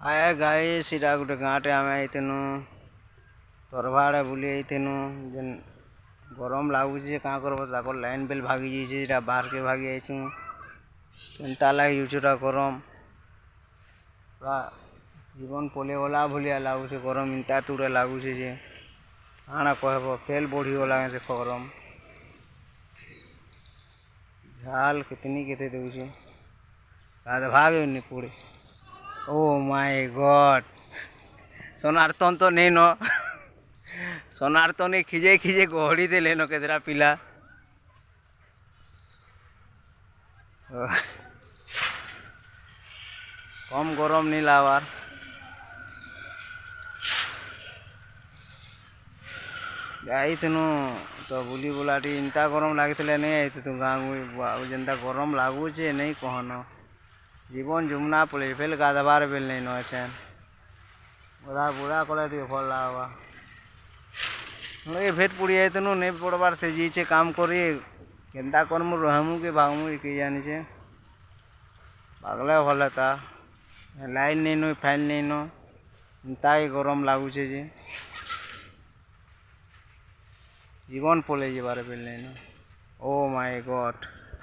आए गाई सीधा गोटे गाँटे आम आईनु तरवा आड़े बुली आईनु जेन गरम लगुच क्या कर लाइन बेल भागी जाइए बाहर के भागी आईचु चिंता लगे जुटा गरम पूरा जीवन पले गला भाया लगुच गरम इंता तुड़े लगुच जे हाँ कहब फेल बढ़ीगला देख गरम झाल कितनी केते दूचे भागे पुड़े ओ माय गॉड सोनार तन तो नहीं न सोनार तो नहीं खिजे खिजे गहड़ी दे लेनो केतरा पिला कम गरम नहीं लावार आई तो बुली बुलाटी इंता गरम लगे नहीं आई तू गाँव जेनता गरम लगुचे नहीं कहन जीवन जुमना पड़े फेल गाधबार बेल नहीं नचेन बुढ़ा बुढ़ा कले भल लगवा लगे भेट पड़ी जाइतनु नहीं पड़बार से जीचे काम करी केन्ता करमु रहमु के भागमु के जानी छे भागले भले था लाइन नहीं नो फैन नहीं नो इंता गरम लगुचे जे जीवन पड़े बारे बेल नहीं नो ओ माय गॉड।